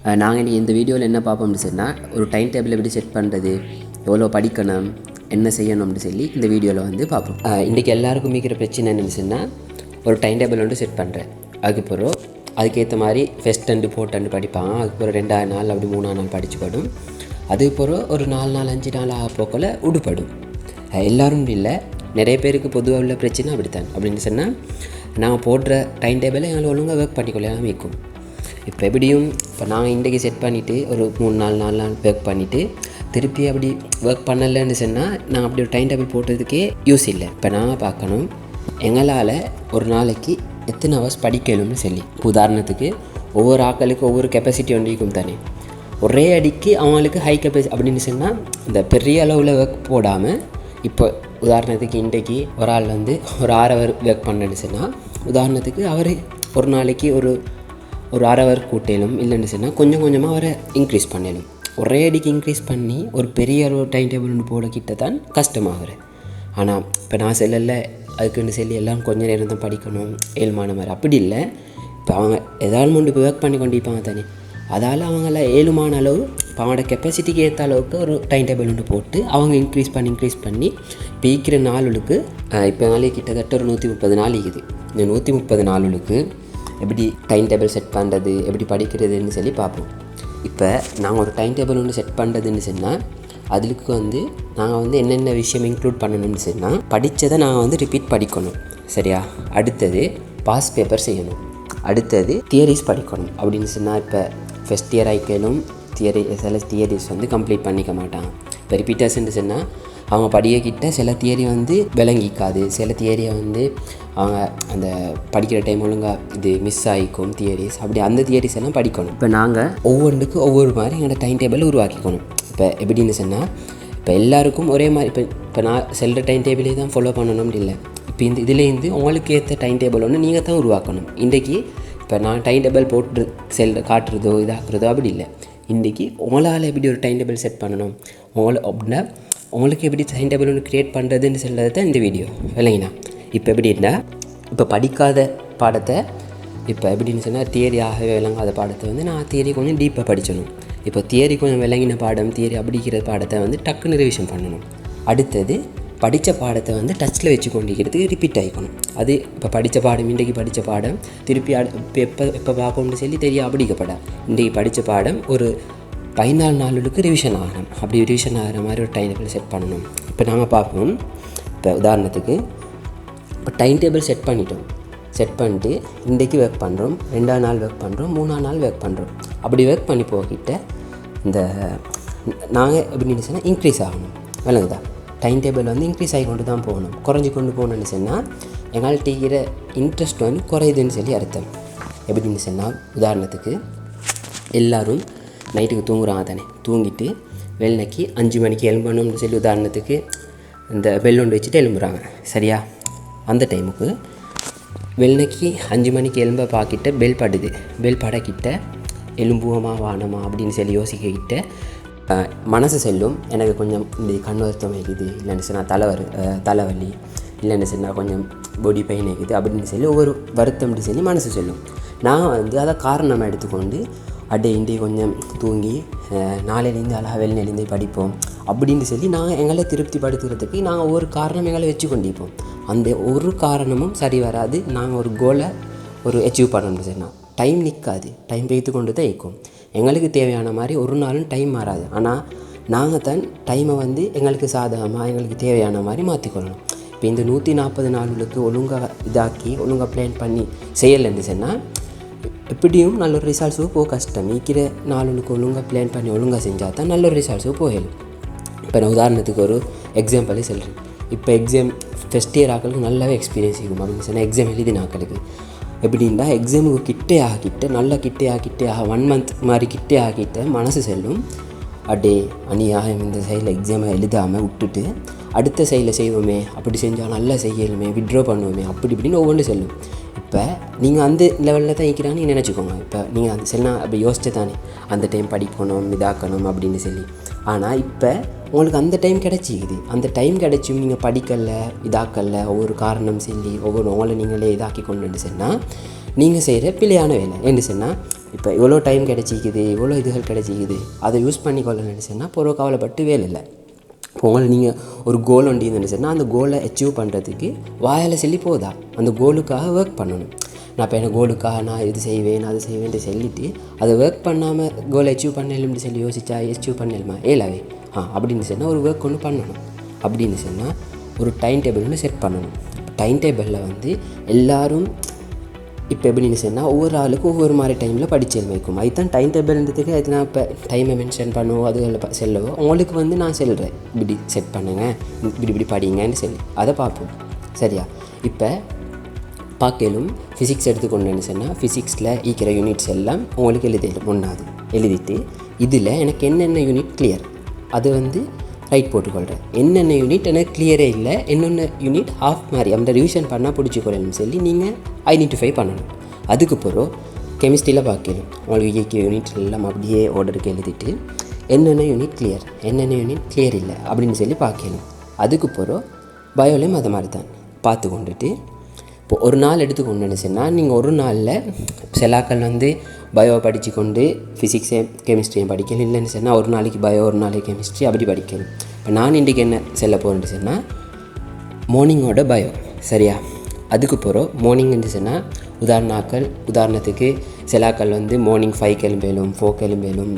நாங்கள் இன்றைக்கி இந்த வீடியோவில் என்ன பார்ப்போம்னு சொன்னால் ஒரு டைம் டேபிள் எப்படி செட் பண்ணுறது, எவ்வளோ படிக்கணும், என்ன செய்யணும்னு சொல்லி இந்த வீடியோவில் வந்து பார்ப்போம். இன்றைக்கி எல்லாருக்கும் மிக்கிற பிரச்சனை என்னென்னு சொன்னால் ஒரு டைம் டேபிள் வந்து செட் பண்ணுறேன். அதுக்கப்புறம் அதுக்கேற்ற மாதிரி ஃபஸ்ட் அண்டு ஃபோர்த் அண்டு படிப்பாங்க. அதுக்கப்புறம் 2ஆவது நாள் அப்படி 3ஆவது நாள் படித்து படும். அதுக்கப்புறம் ஒரு 4 நாள் 5 நாள் ஆக போக்கில் உடுப்படும். எல்லோரும் இல்லை, நிறைய பேருக்கு பொதுவாக உள்ள பிரச்சனை அப்படித்தான். அப்படின்னு சொன்னால் நாங்கள் போடுற டைம் டேபிளை எங்களை ஒழுங்காக ஒர்க் பண்ணிக்கொள்ளலாம் வைக்கும். இப்போ எப்படியும் இப்போ நாங்கள் இன்றைக்கி செட் பண்ணிவிட்டு ஒரு 3 நாள் 4 நாள் ஒர்க் பண்ணிவிட்டு திருப்பி அப்படி ஒர்க் பண்ணலைன்னு சொன்னால் நாங்கள் அப்படி ஒரு டைம் டேபிள் போட்டதுக்கே யூஸ் இல்லை. இப்போ நாங்கள் பார்க்கணும் எங்களால் ஒரு நாளைக்கு எத்தனை ஹவர்ஸ் படிக்கணும்னு சொல்லி. உதாரணத்துக்கு ஒவ்வொரு ஆட்களுக்கு ஒவ்வொரு கெப்பாசிட்டி ஒன்று இருக்கும் தானே. ஒரே அடிக்கு அவங்களுக்கு ஹை கெப்பாசிட்டி அப்படின்னு சொன்னால் இந்த பெரிய அளவில் ஒர்க் போடாமல், இப்போ உதாரணத்துக்கு இன்றைக்கி ஒரு ஆள் வந்து ஒரு 6 ஹவர் ஒர்க் பண்ணேன்னு சொன்னால் உதாரணத்துக்கு அவர் ஒரு நாளைக்கு ஒரு 1/2 ஹவர் கூட்டலும், இல்லைன்னு சொன்னால் கொஞ்சம் கொஞ்சமாக அவரை இன்க்ரீஸ் பண்ணலும். ஒரே அடிக்கு இன்க்ரீஸ் பண்ணி ஒரு பெரிய அளவு டைம் டேபிள் ஒன்று போட கிட்ட தான் கஷ்டமாகிற. ஆனால் இப்போ நான் செல்லல அதுக்குன்னு சொல்லி எல்லாம் கொஞ்சம் நேரம் தான் படிக்கணும் ஏழுமான மாதிரி அப்படி இல்லை. இப்போ அவங்க எதாவது ஒன்று இப்போ ஒர்க் பண்ணி கொண்டிருப்பாங்க தானே, அதால் அவங்கள ஏழுமான அளவு இப்போ அவங்களோட கெப்பாசிட்டிக்கு ஏற்ற அளவுக்கு ஒரு டைம் டேபிள் ஒன்று போட்டு அவங்க இன்க்ரீஸ் பண்ணி பீக்கிற நாளுக்கு இப்போ நாளைக்கு கிட்டத்தட்ட ஒரு 130 நாள் இருக்குது. இந்த 130 நாளுக்கு எப்படி டைம் டேபிள் செட் பண்ணுறது, எப்படி படிக்கிறதுன்னு சொல்லி பார்ப்போம். இப்போ நாங்கள் ஒரு டைம் டேபிள் ஒன்று செட் பண்ணுறதுன்னு சொன்னால் அதுக்கு வந்து நாங்கள் வந்து என்னென்ன விஷயம் இன்க்ளூட் பண்ணணும்னு சொன்னால் படித்ததை நாங்கள் வந்து ரிப்பீட் படிக்கணும், சரியா? அடுத்தது பாஸ் பேப்பர் செய்யணும். அடுத்தது தியரிஸ் படிக்கணும். அப்படின்னு சொன்னால் இப்போ ஃபஸ்ட் இயர் ஆகிக்கலும் சில தியரிஸ் வந்து கம்ப்ளீட் பண்ணிக்க மாட்டாங்க. இப்போ ரிப்பீட்டர்ஸ்ன்னு சொன்னால் அவங்க படிக்கிட்ட சில தியரி வந்து விளங்கிக்காது, சில தியரியை வந்து அவங்க அந்த படிக்கிற டைம் ஒழுங்காக இது மிஸ் ஆகிக்கும் தியரிஸ். அப்படி அந்த தியரிஸ் எல்லாம் படிக்கணும். இப்போ நாங்கள் ஒவ்வொன்றுக்கும் ஒவ்வொரு மாதிரி எங்களோட டைம் டேபிள் உருவாக்கிக்கணும். இப்போ எப்படின்னு சொன்னால் இப்போ எல்லாருக்கும் ஒரே மாதிரி இப்போ நான் செல்கிற டைம் டேபிளே தான் ஃபாலோ பண்ணணும்னு இல்லை. இப்போ இதுலேருந்து உங்களுக்கு ஏற்ற டைம் டேபிள் ஒன்று நீங்கள் தான் உருவாக்கணும். இன்றைக்கி இப்போ நான் டைம் டேபிள் போட்டு காட்டுறதோ இதாக்குறதோ அப்படி இல்லை. இன்றைக்கி உங்களால் எப்படி ஒரு டைம் டேபிள் செட் பண்ணணும், அப்படின்னா உங்களுக்கு எப்படி டைம் டேபிள் ஒன்று க்ரியேட் பண்ணுறதுன்னு சொல்கிறது தான் இந்த வீடியோ, இல்லைங்கண்ணா? இப்போ எப்படின்னா இப்போ படிக்காத பாடத்தை இப்போ எப்படின்னு சொன்னால் தியரி ஆகவே விளங்காத பாடத்தை வந்து நான் தியரி கொஞ்சம் டீப்பாக படிக்கணும். இப்போ தியரி கொஞ்சம் விளங்கின பாடம் தியரி அப்படிங்கிற பாடத்தை வந்து டக்குன்னு ரிவிஷன் பண்ணணும். அடுத்தது படித்த பாடத்தை வந்து டச்சில் வச்சு கொண்டிருக்கிறதுக்கு ரிப்பீட் ஆகிக்கணும். அது இப்போ படித்த பாடம் இன்றைக்கி படித்த பாடம் திருப்பி எப்போ பார்க்கணும்னு சொல்லி தெரிய அப்படிக்கப்படாது. இன்றைக்கி படித்த பாடம் ஒரு 14 நாளுக்கு ரிவிஷன் ஆகணும். அப்படி ரிவிஷன் ஆகிற மாதிரி ஒரு டைம் டேபிள் செட் பண்ணணும். இப்போ நாங்கள் பார்ப்போம். இப்போ உதாரணத்துக்கு இப்போ டைம் டேபிள் செட் பண்ணிட்டோம். செட் பண்ணிட்டு இன்றைக்கி ஒர்க் பண்ணுறோம், 2ஆவது நாள் ஒர்க் பண்ணுறோம், 3ஆவது நாள் ஒர்க் பண்ணுறோம். அப்படி ஒர்க் பண்ணி போகிட்ட இந்த நாங்கள் எப்படின்னு சொன்னால் இன்க்ரீஸ் ஆகணும், விளங்குதா? டைம் டேபிள் வந்து இன்க்ரீஸ் ஆகி கொண்டு தான் போகணும். குறைஞ்சி கொண்டு போகணுன்னு சொன்னால் எங்களால் டீக்கிற இன்ட்ரெஸ்ட் வந்து குறையுதுன்னு சொல்லி அர்த்தம். எப்படின்னு சொன்னால் உதாரணத்துக்கு எல்லோரும் நைட்டுக்கு தூங்குறாங்க தானே, தூங்கிட்டு வெள்ளனைக்கு 5 மணிக்கு எழும்பணும்னு சொல்லி உதாரணத்துக்கு இந்த பெல் ஒன்று வச்சுட்டு எழும்புறாங்க, சரியா? அந்த டைமுக்கு வெள்ளனைக்கு 5 மணிக்கு எழும்ப பார்க்கிட்ட பெல் படுது. பெல் படக்கிட்ட எலும்புவோமா வானமா அப்படின்னு சொல்லி யோசிக்கிட்ட மனசு செல்லும் எனக்கு கொஞ்சம் இந்த கண் வருத்தம் இருக்குது, இல்லைன்னு சொன்னால் தலைவலி, இல்லைன்னு சொன்னால் கொஞ்சம் பாடி பெயின் இருக்குது அப்படின்னு சொல்லி ஒவ்வொரு வருத்தம்னு சொல்லி மனசு சொல்லும். நான் வந்து அதை காரணமாக எடுத்துக்கொண்டு அடே இன்றைக்கி கொஞ்சம் தூங்கி நாளையிலேருந்து அழகாக வெளிநெளிந்து படிப்போம் அப்படின்னு சொல்லி நாங்கள் எங்களை திருப்திப்படுத்துறதுக்கு நாங்கள் ஒவ்வொரு காரணம் எங்களை வச்சு கொண்டிருப்போம். அந்த ஒரு காரணமும் சரி வராது. நாங்கள் ஒரு கோலை ஒரு அச்சீவ் பண்ணணும்னு சொன்னால் டைம் நிற்காது, டைம் வைத்து கொண்டு தான் இருக்கும். எங்களுக்கு தேவையான மாதிரி ஒரு நாளும் டைம் மாறாது. ஆனால் நாங்கள் தான் டைமை வந்து எங்களுக்கு சாதகமாக எங்களுக்கு தேவையான மாதிரி மாற்றிக்கொள்ளணும். இப்போ இந்த 140 நாளுக்கு ஒழுங்காக இதாக்கி ஒழுங்காக பிளான் பண்ணி செய்யலைன்னு சொன்னால் எப்படியும் நல்ல ஒரு ரிசல்ட்ஸுக்கு போக கஷ்டம். இருக்கிற நாளுக்கு ஒழுங்காக பிளான் பண்ணி ஒழுங்காக செஞ்சால் தான் நல்ல ஒரு ரிசல்ட்ஸுக்கு போகலும். இப்போ நான் உதாரணத்துக்கு ஒரு எக்ஸாம்பிளே சொல்கிறேன். இப்போ எக்ஸாம் ஃபஸ்ட் இயர் ஆக்களுக்கு நல்லாவே எக்ஸ்பீரியன்ஸ் இருக்கும் அப்படின்னு சொன்னால் எக்ஸாம் எழுதின ஆக்களுக்கு எப்படின்னா எக்ஸாமுக்கு கிட்டே ஆகிட்ட நல்லா கிட்டே 1 மந்த் மாதிரி கிட்டே ஆகிட்ட மனசு செல்லும். அடே அநியாயம் இந்த சைடில் எக்ஸாமை எழுதாமல் விட்டுட்டு அடுத்த சைடில் செய்வோமே, அப்படி செஞ்சால் நல்லா செய்யலுமே, விட்ரா பண்ணுவோமே, அப்படி இப்படின்னு ஒவ்வொன்று செல்லும். இப்போ நீங்கள் அந்த லெவலில் தான் இருக்கிறான்னு நீங்கள் நினச்சிக்கோங்க. இப்போ நீங்கள் அந்த செல்னா அப்படி யோசிச்சு தானே அந்த டைம் படிக்கணும் இதாக்கணும் அப்படின்னு சொல்லி. ஆனால் இப்போ உங்களுக்கு அந்த டைம் கிடச்சிக்குது. அந்த டைம் கிடச்சும் நீங்கள் படிக்கலை இதாக்கலை ஒவ்வொரு காரணம் சொல்லி ஒவ்வொரு உங்களை நீங்களே இதாக்கி கொண்டு சொன்னால் நீங்கள் செய்கிற பிழையான வேலை. என்ன சொன்னால் இப்போ இவ்வளோ டைம் கிடச்சிக்குது, இவ்வளோ இதுகள் கிடச்சிக்குது, அதை யூஸ் பண்ணிக்கொள்ள நினச்சேன்னா பொருள் கவலைப்பட்டு வேலை இல்லை. உங்களை நீங்கள் ஒரு கோல் ஒண்டி நினச்சேன்னா அந்த கோலை அச்சீவ் பண்ணுறதுக்கு வாயால் சொல்லி போதா, அந்த கோலுக்காக ஒர்க் பண்ணணும். நான் இப்போ எனக்கு கோலுக்காக நான் இது செய்வேன் அது செய்வேன்ட்டு சொல்லிவிட்டு அதை ஒர்க் பண்ணாமல் கோலை அச்சீவ் பண்ணலும்னு சொல்லி யோசிச்சா அச்சீவ் பண்ணலுமா ஏலாவே அப்படின்னு சொன்னால் ஒரு ஒர்க் ஒன்று பண்ணணும். அப்படின்னு சொன்னால் ஒரு டைம் டேபிள் ஒன்று செட் பண்ணணும். டைம் டேபிளில் வந்து எல்லோரும் இப்போ எப்படின்னு சொன்னால் ஒவ்வொரு ஆளுக்கு ஒவ்வொரு மாதிரி டைமில் படித்து வைக்கும். அதுதான் டைம் டேபிள்ன்றதுக்கு அது நான் இப்போ டைமை மென்ஷன் பண்ணுவோம் அதுகளில் செல்லவோ உங்களுக்கு வந்து நான் சொல்கிறேன் இப்படி செட் பண்ணுங்கள் இப்படி படிங்கன்னு சொல்லி அதை பார்ப்போம். சரியா? இப்போ பார்க்கலும் ஃபிசிக்ஸ் எடுத்துக்கொண்டேன்னு சொன்னால் ஃபிசிக்ஸில் ஈக்கிற யூனிட்ஸ் எல்லாம் உங்களுக்கு எழுதிடும். ஒன்றாவது எழுதிட்டு இதில் எனக்கு என்னென்ன யூனிட் கிளியர் அது வந்து ரைட் போட்டுக்கொள்கிறேன். என்னென்ன யூனிட் எனக்கு கிளியரே இல்லை, என்னென்ன யூனிட் ஹாஃப் மாதிரி அந்த ரிவிஷன் பண்ணால் பிடிச்சிக்கொள்ளணும்னு சொல்லி நீங்கள் ஐடென்டிஃபை பண்ணணும். அதுக்கு பிறகு கெமிஸ்ட்ரியில் பார்க்கணும் உங்களுக்கு ஈக்கிற யூனிட் எல்லாம் அப்படியே ஆர்டருக்கு எழுதிட்டு என்னென்ன யூனிட் கிளியர் என்னென்ன யூனிட் கிளியர் இல்லை அப்படின்னு சொல்லி பார்க்கணும். அதுக்கு பிறகு பயோலையும் அது மாதிரி தான் பார்த்து கொண்டுட்டு இப்போ ஒரு நாள் எடுத்துக்கொண்டுன்னு சொன்னால் நீங்கள் ஒரு நாளில் செலாக்கள் வந்து பயோ படித்து கொண்டு ஃபிசிக்ஸையும் கெமிஸ்ட்ரியும் படிக்கணும். இல்லைன்னு சொன்னால் ஒரு நாளைக்கு பயோ ஒரு நாளைக்கு கெமிஸ்ட்ரி அப்படி படிக்கணும். இப்போ நான் இன்றைக்கி என்ன செல்ல போகிறேன்னு சொன்னால் மார்னிங்கோட பயோ. சரியா? அதுக்கு போகிறோம் மார்னிங்னு சொன்னால் உதாரணத்துக்கு செலாக்கள் வந்து மார்னிங் 5 கிளம்பேலும் 4 கிளம்பேலும்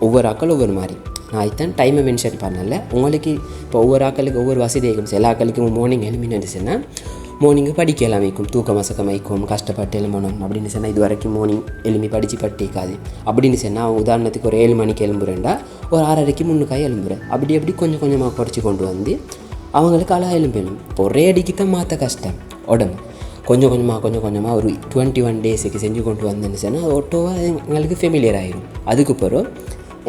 ஒவ்வொரு ஆக்கள் ஒவ்வொரு மாதிரி. நான் அதுதான் டைமை மென்ஷன் பண்ணல. உங்களுக்கு இப்போ ஒவ்வொரு ஆக்களுக்கு ஒவ்வொரு வசதி இருக்கும். சில ஆக்களுக்கு மார்னிங் எழுமின்னு சொன்னால் மார்னிங்கு படிக்கலாம் வைக்கும், தூக்கம் மசக்கம் வைக்கும், கஷ்டப்பட்டு எழும்பணும் அப்படின்னு சொன்னால் இது வரைக்கும் மார்னிங் எழும்பி படித்து பட்டிக்காது அப்படின்னு சொன்னால் உதாரணத்துக்கு ஒரு 7 மணிக்கு எழும்புறேன்டா ஒரு 6:30க்கு முன்னுக்காய் எழும்புறேன். அப்படி கொஞ்சம் கொஞ்சமாக குறைச்சி கொண்டு வந்து அவங்களுக்கு அழகாக எழும்பெழும். ஒரே அடிக்கு தான் மாற்ற கஷ்டம் உடம்பு. கொஞ்சம் கொஞ்சமாக ஒரு 21 டேஸுக்கு செஞ்சு கொண்டு வந்தேன்னு சொன்னால் அது ஒட்டோவாக எங்களுக்கு ஃபெமிலியர் ஆகிடும். அதுக்கு பிறகு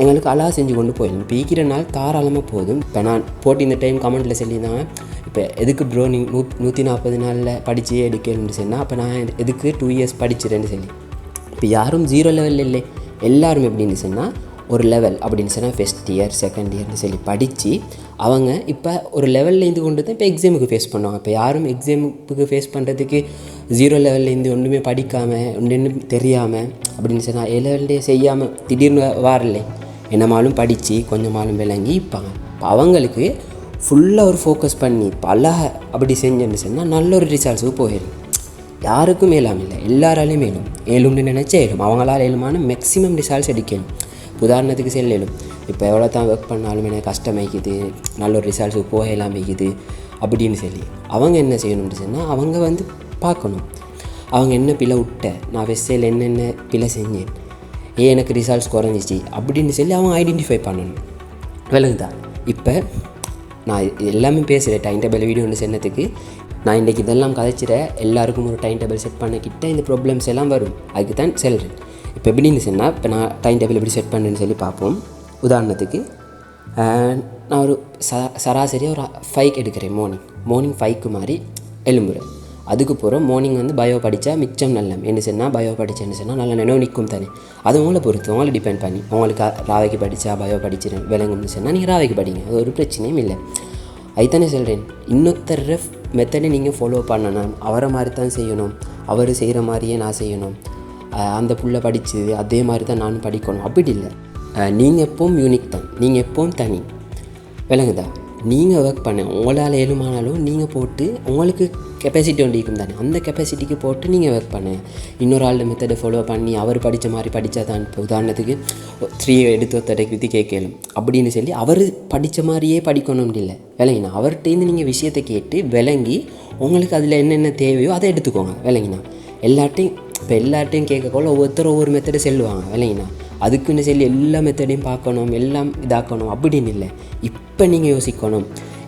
எங்களுக்கு அழகாக செஞ்சு கொண்டு போயிடும். பீக்கிற நாள் தாராளமாக போதும். இப்போ நான் போட்டு இந்த டைம் கமெண்ட்டில் சொல்லியிருந்தாங்க இப்போ எதுக்கு ப்ரோ நீ 140 நாளில் படித்து எடுக்கணும்னு சொன்னால் அப்போ நான் எதுக்கு 2 இயர்ஸ் படிச்சிடேன்னு சொல்லி. இப்போ யாரும் 0 லெவலில் இல்லை, எல்லோரும் எப்படின்னு சொன்னால் ஒரு லெவல் அப்படின்னு சொன்னால் ஃபஸ்ட் இயர் செகண்ட் இயர்னு சொல்லி படித்து அவங்க இப்போ ஒரு லெவலில் இருந்து கொண்டு தான் இப்போ எக்ஸாமுக்கு ஃபேஸ் பண்ணுவாங்க. இப்போ யாரும் எக்ஸாமுக்கு ஃபேஸ் பண்ணுறதுக்கு 0 லெவல்லேருந்து ஒன்றுமே படிக்காமல் ஒன்றுன்னு தெரியாமல் அப்படின்னு சொன்னால் A லெவல்லே செய்யாமல் திடீர்னு வாரலை என்னமாலும் படித்து கொஞ்சமாலும் விளங்கி இருப்பாங்க. இப்போ அவங்களுக்கு ஃபுல்லாக ஒரு ஃபோக்கஸ் பண்ணி பல அப்படி செஞ்சேன்னு சொன்னால் நல்ல ஒரு ரிசல்ட்ஸுக்கு போயிடும். யாருக்கும் மேலாம் இல்லை, எல்லாராலையும் மேலும் ஏழும்னு நினச்சா ஏழும். அவங்களால் ஏழுமான மேக்ஸிமம் ரிசல்ட்ஸ் எடுக்கணும். உதாரணத்துக்கு செல்லும் இப்போ எவ்வளோ தான் ஒர்க் பண்ணாலும் எனக்கு கஷ்டமாய்க்குது, நல்ல ஒரு ரிசல்ட்ஸுக்கு போகலாம் வைக்குது அப்படின்னு சொல்லி அவங்க என்ன செய்யணும்னு சொன்னால் அவங்க வந்து பார்க்கணும் அவங்க என்ன பிழை விட்ட, நான் வெஸ்ஸையில் என்னென்ன பிழை செஞ்சேன், எனக்கு ரிசல்ட்ஸ் குறைஞ்சிச்சு அப்படின்னு சொல்லி அவங்க ஐடென்டிஃபை பண்ணணும். விளங்குதா? இப்போ நான் எல்லாமே பேசுகிறேன் டைம் டேபிள் வீடியோ ஒன்று சொன்னதுக்கு. நான் இன்றைக்கி இதெல்லாம் கதைச்சிட எல்லாருக்கும் ஒரு டைம் டேபிள் செட் பண்ணிக்கிட்ட இந்த ப்ராப்ளம்ஸ் எல்லாம் வரும். அதுக்கு தான் சொல்கிறேன். இப்போ எப்படின்னு சொன்னால் இப்போ நான் டைம் டேபிள் எப்படி செட் பண்ணுறேன்னு சொல்லி பார்ப்போம். உதாரணத்துக்கு நான் ஒரு சராசரியாக ஒரு 5 எடுக்கிறேன். மார்னிங் 5க்கு மாதிரி எழும்புறேன். அதுக்கு போகிறோம் மார்னிங் வந்து பயோ படித்தா மிச்சம் நல்ல என்ன சொன்னால் பயோ படித்தேன்னு சொன்னால் நல்லா நினைவு நிற்கும் தானே. அது உங்களை பொறுத்து உங்களை டிபெண்ட் பண்ணி உங்களுக்கு ராவைக்கு படித்தா பயோ படிச்சிடேன் விளங்கும்னு சொன்னால் நீங்கள் ராவைக்கு படிங்க, அது ஒரு பிரச்சனையும் இல்லை. அதுதானே சொல்கிறேன். இன்னொருத்தர் மெத்தடை நீங்கள் ஃபாலோ பண்ணணும், அவரை மாதிரி தான் செய்யணும், அவர் செய்கிற மாதிரியே நான் செய்யணும், அந்த புள்ள படித்தது அதே மாதிரி தான் நானும் படிக்கணும் அப்படி இல்லை. நீங்கள் எப்பவும் யூனிக் தான், நீங்கள் எப்பவும் தனி. விளங்குதா? நீங்கள் ஒர்க் பண்ண உங்களால் ஏழுமானாலும் நீங்கள் போட்டு உங்களுக்கு கெப்பாசிட்டி ஒன்று இருக்கும் தானே, அந்த கெப்பாசிட்டிக்கு போட்டு நீங்கள் ஒர்க் பண்ண. இன்னொரு ஆள் மெத்தடை ஃபாலோ பண்ணி அவர் படித்த மாதிரி படித்தா தான். இப்போ உதாரணத்துக்கு 3 எடுத்து ஒருத்தரைக்கு வித்தி கேட்கலும் அப்படின்னு சொல்லி அவர் படித்த மாதிரியே படிக்கணும்னு இல்லை. விளங்கினா அவர்கிட்டேருந்து நீங்கள் விஷயத்தை கேட்டு விளங்கி உங்களுக்கு அதில் என்னென்ன தேவையோ அதை எடுத்துக்கோங்க. விளங்கினா எல்லார்ட்டையும் கேட்கக்கொள்ள ஒவ்வொருத்தரும் ஒவ்வொரு மெத்தடை செல்லுவாங்க. விளங்கினா அதுக்குன்னு சொல்லி எல்லா மெத்தடையும் பார்க்கணும் எல்லாம் இதாக்கணும் அப்படின்னு இல்லை. இப்போ நீங்கள் யோசிக்கணும்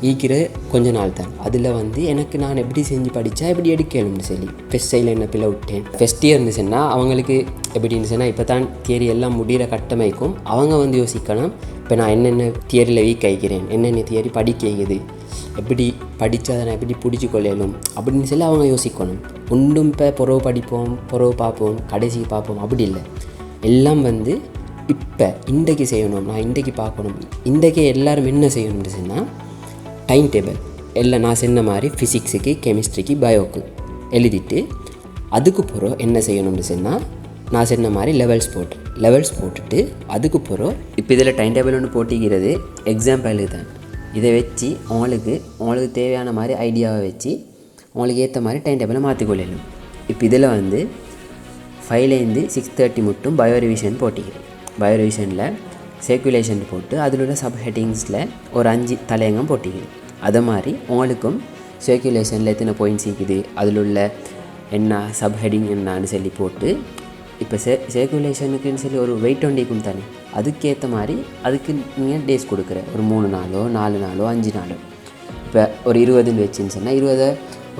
ஈக்கிற கொஞ்ச நாள் தான் அதில் வந்து எனக்கு நான் எப்படி செஞ்சு படித்தா எப்படி எடுக்கணும்னு சொல்லி. ஃபஸ்ட் சைடில் என்ன பிள்ளை விட்டேன் ஃபஸ்ட் இயர் இருந்துச்சுன்னா அவங்களுக்கு எப்படின்னு சொன்னால் இப்போ தான் தியரி எல்லாம் முடிகிற கட்டமைக்கும். அவங்க வந்து யோசிக்கணும் இப்போ நான் என்னென்ன தியரியில் வீக் ஆகிக்கிறேன், என்னென்ன தியரி படிக்கிறது, எப்படி படித்தா அதை நான் எப்படி பிடிச்சி கொள்ளலும் அப்படின்னு சொல்லி அவங்க யோசிக்கணும். ஒன்றும் இப்போ புறவு படிப்போம் புறவு பார்ப்போம் கடைசிக்கு பார்ப்போம் அப்படி இல்லை. எல்லாம் வந்து இப்போ இன்றைக்கு செய்யணும், நான் இன்றைக்கு பார்க்கணும். இன்றைக்கே எல்லோரும் என்ன செய்யணும்னு சொன்னால் டைம் டேபிள் எல்லாம் நான் சொன்ன மாதிரி ஃபிசிக்ஸுக்கு கெமிஸ்ட்ரிக்கு பயோக்கு எழுதிட்டு அதுக்கு பிறகு என்ன செய்யணும்னு சொன்னால் நான் சொன்ன மாதிரி லெவல்ஸ் போட்டுட்டு அதுக்கு பிறகு இப்போ இதில் டைம் டேபிள் ஒன்று போட்டிக்கிறது எக்ஸாம்பிளுக்கு தான். இதை வச்சு உங்களுக்கு தேவையான மாதிரி ஐடியாவை வச்சு உங்களுக்கு ஏற்ற மாதிரி டைம் டேபிளை மாற்றிக்கொள்ளணும். இப்போ இதில் வந்து 5லேருந்து 6:30 மட்டும் பயோரிவிஷன் போட்டிக்கிறேன். பயோரிவிஷனில் சர்க்குலேஷன் போட்டு அதில் உள்ள சப் ஹெட்டிங்ஸில் ஒரு 5 தலையங்கம் போட்டிக்கிறேன். அதை மாதிரி உங்களுக்கும் சர்க்குலேஷனில் எத்தனை பாயிண்ட்ஸ் இருக்குது, அதில் உள்ள என்ன சப் ஹெட்டிங் என்னான்னு சொல்லி போட்டு இப்போ சர்க்குலேஷனுக்குன்னு சொல்லி ஒரு வெயிட் ஒண்டிக்கும் தானே, அதுக்கேற்ற மாதிரி அதுக்கு நீங்கள் டேஸ் கொடுக்குற ஒரு 3 நாளோ 4 நாளோ 5 நாளோ. இப்போ ஒரு 20ன்னு வச்சுன்னு சொன்னால் 20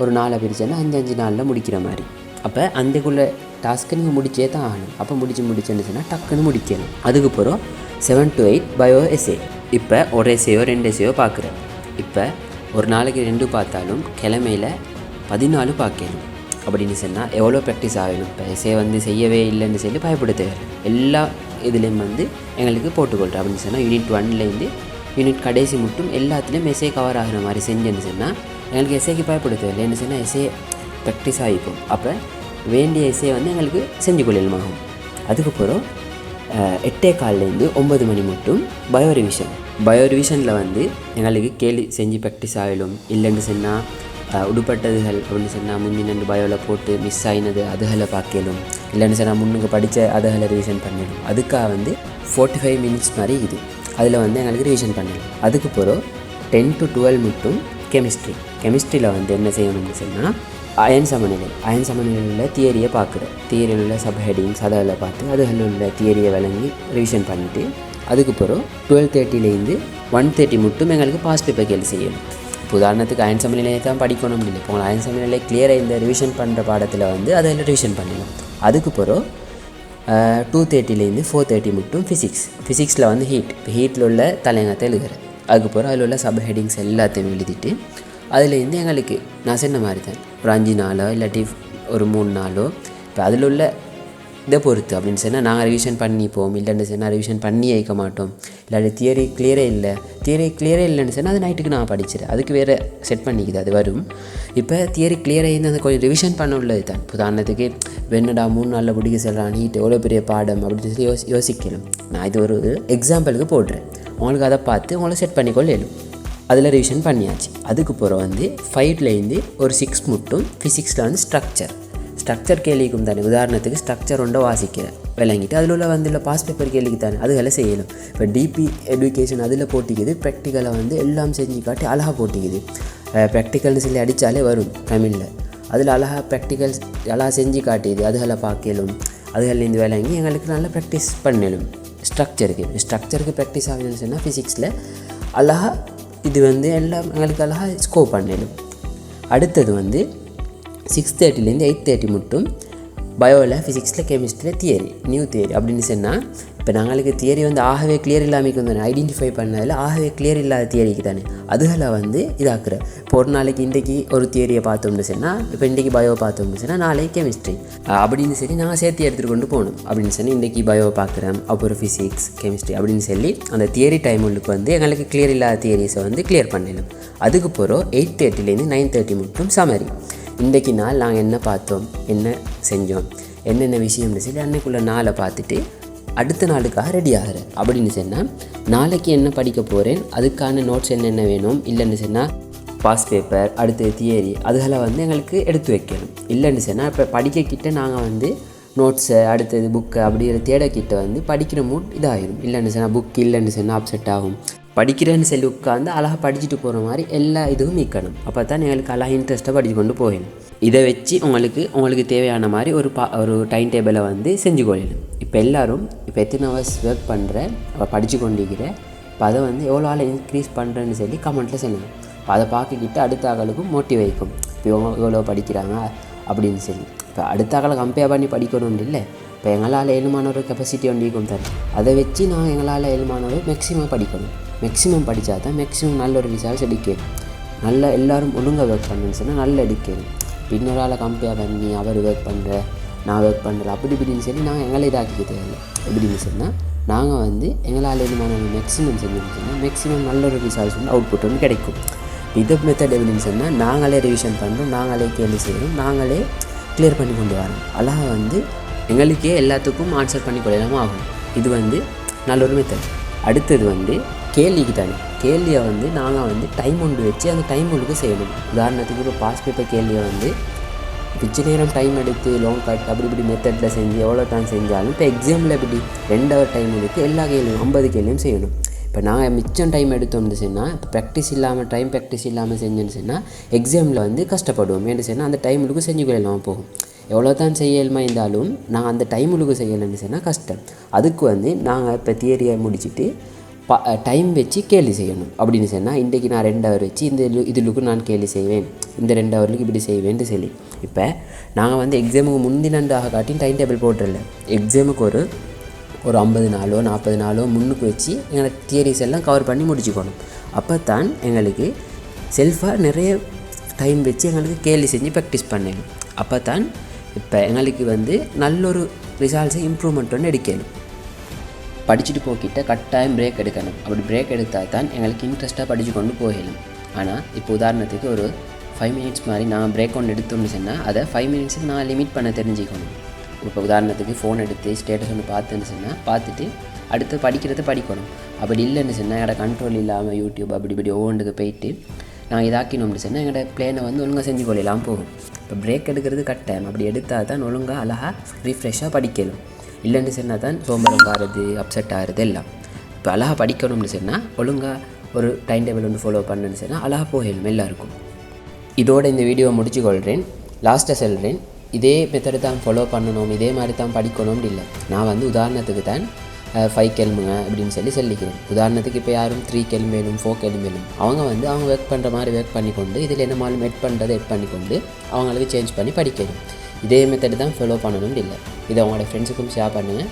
ஒரு 4 பிரிச்சேன்னா 5 நாளில் முடிக்கிற மாதிரி. அப்போ அந்தக்குள்ள டாஸ்க்கை நீங்கள் முடிச்சே தான் ஆகணும். அப்போ முடிச்சுன்னு சொன்னால் டக்குன்னு முடிக்கணும். அதுக்கப்புறம் 7 to 8 பயோ எஸ்ஏ. இப்போ ஒரு எஸ்ஏயோ 2 எஸ்ஏயோ பார்க்குறேன். இப்போ ஒரு நாளைக்கு 2 பார்த்தாலும் கிழமையில் 14 பார்க்கணும். அப்படின்னு சொன்னால் எவ்வளோ ப்ராக்டிஸ் ஆகணும். இப்போ எஸ்ஏ வந்து செய்யவே இல்லைன்னு சொல்லி பயப்பட தேவை. எல்லா இதுலேயும் வந்து எங்களுக்கு போட்டுக்கொள்கிறேன். அப்படின்னு சொன்னால் யூனிட் 1லேருந்து யூனிட் கடைசி மட்டும் எல்லாத்துலேயும் எஸ்ஏ கவர் ஆகிற மாதிரி செஞ்சேன்னு சொன்னால் எங்களுக்கு எஸ்ஏக்கு பயப்பட தேவை. என்ன சொன்னால் எஸ்ஏ ப்ராக்டிஸ் ஆகிப்போம். அப்போ வேண்டிய எஸ்ஏ வந்து எங்களுக்கு செஞ்சு கொள்ளலுமாகும். அதுக்கப்புறம் 8:15லேருந்து 9 மணி மட்டும் பயோரிவிஷனில் வந்து எங்களுக்கு கேள்வி செஞ்சு ப்ராக்டிஸ் ஆகிடும். இல்லைன்னு சொன்னால் உடுப்பட்டதுகள் அப்படின்னு சொன்னால் முன்னின் 2 பயோவில் போட்டு மிஸ் ஆகினது அதுகளை பார்க்கலும். இல்லைன்னு சொன்னால் முன்னுக்கு படித்த அதுகளை ரிவிஷன் பண்ணிடும். அதுக்காக வந்து 45 மினிட்ஸ் மாதிரி இது. அதில் வந்து எங்களுக்கு ரிவிஷன் பண்ணிடும். அதுக்கப்புறம் 10 to 12 மட்டும் கெமிஸ்ட்ரியில் வந்து என்ன செய்யணும்னு சொன்னால் அயன் சமநிலையில் தியரியை பார்க்குறேன். தியரியில் உள்ள சப் ஹெட்டிங்ஸ் அதில் பார்த்து அதில் உள்ள தியரியை விளங்கி ரிவிஷன் பண்ணிவிட்டு அதுக்கப்புறம் 12:30லேருந்து 1:30 மட்டும் எங்களுக்கு பாஸ் பேப்பர் கேள்வி செய்யணும். இப்போ உதாரணத்துக்கு அயன் சமநிலையை தான் படிக்கணும் இல்லை. இப்போ அயன் சமநிலை கிளியராக இந்த ரிவிஷன் பண்ணுற பாடத்தில் வந்து அதில் ரிவிஷன் பண்ணிடலாம். அதுக்கப்புறம் 2:30லேருந்து 4:30 மட்டும் ஃபிசிக்ஸில் வந்து ஹீட்டில் உள்ள தலையங்கத்தை எழுதுகிறேன். அதுக்கப்புறம் அதில் உள்ள சப் ஹெட்டிங்ஸ் எல்லாத்தையும் எழுதிட்டு அதுலேருந்து எங்களுக்கு நான் சொன்ன மாதிரி தான் ஒரு 5 நாளோ இல்லாட்டி ஒரு 3 நாளோ இப்போ அதில் உள்ள இதை பொறுத்து அப்படின்னு சொன்னால் நாங்கள் ரிவிஷன் பண்ணிப்போம். இல்லைன்னு சொன்னால் ரிவிஷன் பண்ணி வைக்க மாட்டோம். இல்லாட்டி தியரி கிளியரே இல்லைன்னு சொன்னால் அது நைட்டுக்கு நான் படிச்சிடறேன். அதுக்கு வேறு செட் பண்ணிக்குது அது வரும். இப்போ தியரி கிளியராக இருந்து அந்த கொஞ்சம் ரிவிஷன் பண்ண உள்ளது தான். உதாரணத்துக்கு வெண்ணடா 3 நாளில் பிடிக்க சொல்கிறான் நீட் எவ்வளோ பெரிய பாடம் அப்படின்னு சொல்லி யோசிக்கணும். நான் இது ஒரு எக்ஸாம்பிளுக்கு போடுறேன். உங்களுக்கு அதை பார்த்து உங்களை செட் பண்ணிக்கொள்ளணும். அதில் ரிவிஷன் பண்ணியாச்சு. அதுக்கப்புறம் வந்து 5லேருந்து ஒரு 6 மட்டும் ஃபிசிக்ஸில் வந்து ஸ்ட்ரக்சர் கேள்விக்கும் தானே. உதாரணத்துக்கு ஸ்ட்ரக்சர் ஒன்றை வாசிக்கிறேன் விளங்கிட்டு அதில் உள்ள வந்து இல்லை பாஸ் பேப்பர் கேள்விக்கு தானே அதுகளை செய்யணும். இப்போ டிபி எஜுகேஷன் அதில் போட்டிக்குது. ப்ராக்டிக்கலை வந்து எல்லாம் செஞ்சு காட்டி அழகாக போட்டிக்குது. ப்ராக்டிக்கல்னு சொல்லி அடித்தாலே வரும் தமிழில். அதில் அழகாக ப்ராக்டிக்கல்ஸ் அழகாக செஞ்சு காட்டியது அதுகளை பார்க்கலும். அதுலேருந்து விளங்கி எங்களுக்கு நல்லா ப்ராக்டிஸ் பண்ணலும். ஸ்ட்ரக்சருக்கு ப்ராக்டிஸ் ஆகணும்னு சொன்னால் ஃபிசிக்ஸில் அழகாக இது வந்து எல்லாம் எங்களுக்கு அழகாக ஸ்கோப் பண்ணலும். அடுத்தது வந்து 6:30லேருந்து 8:30 மட்டும் பயோவில் ஃபிசிக்ஸில் கெமிஸ்ட்ரியில் நியூ தியரி அப்படின்னு சொன்னால் இப்போ நாங்களுக்கு தியரி வந்து ஆகவே கிளியர் இல்லாமல் தானே ஐடென்டிஃபை பண்ணதில் ஆகவே கிளியர் இல்லாத தியரிக்கு தானே அதுகளை வந்து இதாக்குற. இப்போ ஒரு நாளைக்கு இன்றைக்கி ஒரு தியரியை பார்த்தோம்னு சொன்னால் இப்போ இன்றைக்கி பயோ பார்த்தோம்னு சொன்னால் நாளைக்கு கெமிஸ்ட்ரி அப்படின்னு சொல்லி நாங்கள் சேர்த்து எடுத்துகிட்டு கொண்டு போகணும். அப்படின்னு சொல்லி இன்றைக்கி பயோ பார்க்குறோம் அப்புறம் ஃபிசிக்ஸ் கெமிஸ்ட்ரி அப்படின்னு சொல்லி அந்த தியரி டைமுக்கு வந்து எங்களுக்கு கிளியர் இல்லாத தியரிஸை வந்து கிளியர் பண்ணிடணும். அதுக்கப்புறம் 8:30லேருந்து 9:30 மட்டும் சமரி. இன்றைக்கி நாள் நாங்கள் என்ன பார்த்தோம், என்ன செஞ்சோம், என்னென்ன விஷயம்னு சொல்லி அன்னைக்குள்ளே நாளை பார்த்துட்டு அடுத்த நாளுக்காக ரெடி ஆகிறேன். அப்படின்னு சொன்னால் நாளைக்கு என்ன படிக்க போகிறேன், அதுக்கான நோட்ஸ் என்னென்ன வேணும். இல்லைன்னு சொன்னால் பாஸ் பேப்பர் அடுத்த தியரி அதுகளை வந்து எங்களுக்கு எடுத்து வைக்கணும். இல்லைன்னு சொன்னால் இப்போ படிக்கக்கிட்ட நாங்கள் வந்து நோட்ஸை அடுத்தது புக்கை அப்படி தேடக்கிட்ட வந்து படிக்கிற மூட் இதாகிடும். இல்லைன்னு சொன்னால் புக் இல்லைன்னு சொன்னால் அப்செட் ஆகும். படிக்கிறேன்னு சொல்லி உட்காந்து அழகாக படிச்சுட்டு போகிற மாதிரி எல்லா இதுவும் மீக்கணும். அப்போ தான் எங்களுக்கு அழகாக இன்ட்ரெஸ்ட்டாக படித்து கொண்டு போகணும். இதை வச்சு உங்களுக்கு தேவையான மாதிரி ஒரு டைம் டேபிளை வந்து செஞ்சு கொள்ளணும். இப்போ எல்லோரும் இப்போ எத்தனை ஹவர்ஸ் ஒர்க் பண்ணுற படித்து கொண்டிருக்கிற இப்போ அதை வந்து எவ்வளோ ஆள் இன்க்ரீஸ் பண்ணுறேன்னு சொல்லி கமெண்ட்டில் சொல்லுங்கள். இப்போ அதை பார்க்கிக்கிட்டு அடுத்த ஆக்களுக்கும் மோட்டிவேக்கும் இப்போ எவ்வளோ படிக்கிறாங்க அப்படின்னு சொல்லி. இப்போ அடுத்த ஆக்களை கம்பேர் பண்ணி படிக்கணும்னு இல்லை. இப்போ எங்களால் ஏழுமான ஒரு கெப்பாசிட்டி ஒன்று இருக்கும் தரேன். அதை வச்சு நான் எங்களால் ஏழுமான ஒரு மேக்ஸிமம் படிக்கணும். மேக்ஸிமம் படித்தா தான் மேக்ஸிமம் நல்ல ஒரு ரிசல்ட்ஸ் எடுக்கணும். நல்லா எல்லோரும் ஒழுங்காக ஒர்க் பண்ணுன்னு சொன்னால் நல்லா எடுக்கணும். இன்னொரு ஆளை கம்பேர் பண்ணி அவர் ஒர்க் பண்ணுற நான் ஒர்க் பண்ணுறேன் அப்படி இப்படின்னு சொல்லி நாங்கள் எங்களை இதாக்கிக்க தேவையில்லை. எப்படின்னு சொன்னால் நாங்கள் வந்து எங்களால் ஏழுமான மேக்ஸிமம் செஞ்சோம்னு சொன்னால் மேக்ஸிமம் நல்ல ஒரு ரிசல்ட்ஸ் வந்து அவுட்புட் வந்து கிடைக்கும். இதை மெத்தட் எப்படின்னு சொன்னால் நாங்களே ரிவிஷன் பண்ணுறோம், நாங்களே கேள்வி செய்கிறோம், நாங்களே கிளியர் பண்ணி கொண்டு வரோம். அழகாக வந்து எங்களுக்கே எல்லாத்துக்கும் ஆன்சர் பண்ணி கொள்ளலாமல் ஆகும். இது வந்து நல்ல ஒரு மெத்தட். அடுத்தது வந்து கேள்விக்கு தானே. கேள்வியை வந்து நாங்கள் வந்து டைம் ஒன்று வச்சு அந்த டைம் ஒன்றுக்கு செய்யணும். உதாரணத்துக்கு இப்போ பாஸ் பேப்பர் கேள்வியை வந்து பிச்சை நேரம் டைம் எடுத்து லாங் கட் அப்படி இப்படி மெத்தடில் செஞ்சு எவ்வளோ தான் செஞ்சாலும் இப்போ எக்ஸாமில் எப்படி 2 ஹவர் டைம் எடுத்து எல்லா கேள்வியும் 50 கேள்வியும் செய்யணும். இப்போ நாங்கள் மிச்சம் டைம் எடுத்தோம்னு சொன்னால் இப்போ ப்ராக்டிஸ் இல்லாமல் செஞ்சோன்னு சொன்னால் எக்ஸாமில் வந்து கஷ்டப்படுவோம். ஏன்னு சொன்னால் அந்த டைமுக்கு செஞ்சு கொள்ளலாம் போகும். எவ்வளோ தான் செய்யலுமா இருந்தாலும் நாங்கள் அந்த டைமுக்கு செய்யலைன்னு சொன்னால் கஷ்டம். அதுக்கு வந்து நாங்கள் இப்போ தியரியை முடிச்சுட்டு டைம் வச்சு கேள்வி செய்யணும். அப்படின்னு சொன்னால் இன்றைக்கி நான் 2 ஹவர் வச்சு இதுலுக்கு நான் கேள்வி செய்வேன், இந்த 2 ஹவருக்கு இப்படி செய்வேன்ட்டு சொல்லி. இப்போ நாங்கள் வந்து எக்ஸாமுக்கு முந்தினண்டாக காட்டி டைம் டேபிள் போட்டுடல. எக்ஸாமுக்கு ஒரு 50 நாளோ 40 நாளோ முன்னுக்கு வச்சு எங்களை தியரிஸ் எல்லாம் கவர் பண்ணி முடிச்சுக்கணும். அப்போ தான் எங்களுக்கு செல்ஃபாக நிறைய டைம் வச்சு எங்களுக்கு கேள்வி செஞ்சு ப்ராக்டிஸ் பண்ணணும். அப்போ தான் இப்போ எங்களுக்கு வந்து நல்லொரு ரிசல்ட்ஸை இம்ப்ரூவ்மெண்ட் ஒன்று எடுக்கணும். படிச்சுட்டு போக்கிட்ட கட்டாயம் பிரேக் எடுக்கணும். அப்படி பிரேக் எடுத்தால் தான் எங்களுக்கு இன்ட்ரெஸ்ட்டாக படித்து கொண்டு போகலாம். ஆனால் இப்போ உதாரணத்துக்கு ஒரு 5 மினிட்ஸ் மாதிரி நான் பிரேக் ஒன்று எடுத்தோன்னு சொன்னால் அதை 5 மினிட்ஸுக்கு நான் லிமிட் பண்ண தெரிஞ்சுக்கணும். இப்போ உதாரணத்துக்கு ஃபோன் எடுத்து ஸ்டேட்டஸ் ஒன்று பார்த்துன்னு சொன்னால் பார்த்துட்டு அடுத்து படிக்கிறத படிக்கணும். அப்படி இல்லைன்னு சொன்னால் எங்களோட கண்ட்ரோல் இல்லாமல் யூடியூப் அப்படி இப்படி ஒவ்வொன்றுக்கு போயிட்டு நான் இதாக்கினோம்னு சொன்னால் எங்களோட பிளேனை வந்து ஒழுங்காக செஞ்சு கொள்ளலாம் போகும். இப்போ பிரேக் எடுக்கிறது கட்டாயம். அப்படி எடுத்தால் தான் ஒழுங்காக அழகாக ரீஃப்ரெஷ்ஷாக படிக்கணும். இல்லைன்னு சொன்னால் தான் சோம்பரம் ஆகிறது, அப்செட் ஆகிறது எல்லாம். இப்போ அழகாக படிக்கணும்னு சொன்னால் ஒழுங்காக ஒரு டைம் டேபிள் ஒன்று ஃபாலோ பண்ணுன்னு சொன்னால் அழகாக போகணும் எல்லாருக்கும். இதோட இந்த வீடியோவை முடிச்சு கொள்கிறேன். லாஸ்ட்டாக சொல்கிறேன், இதே மெத்தடு தான் ஃபாலோ பண்ணணும், இதே மாதிரி தான் படிக்கணும்னு இல்லை. நான் வந்து உதாரணத்துக்கு தான் 5 கேள்விங்க அப்படின்னு சொல்லிக்கிறேன். உதாரணத்துக்கு இப்போ யாரும் 3 கேள்வி வேணும், 4 கேள்வி வேணும், அவங்க வந்து அவங்க ஒர்க் பண்ணுற மாதிரி ஒர்க் பண்ணிக்கொண்டு இதில் என்ன மாதிரி எட் பண்ணுறதை எட் பண்ணிக்கொண்டு அவங்களுக்கு சேஞ்ச் பண்ணி படிக்கணும். இதே மெத்தடு தான் ஃபாலோ பண்ணணும்னு இல்லை. இதை அவங்களோட ஃப்ரெண்ட்ஸுக்கும் ஷேர் பண்ணுங்கள்.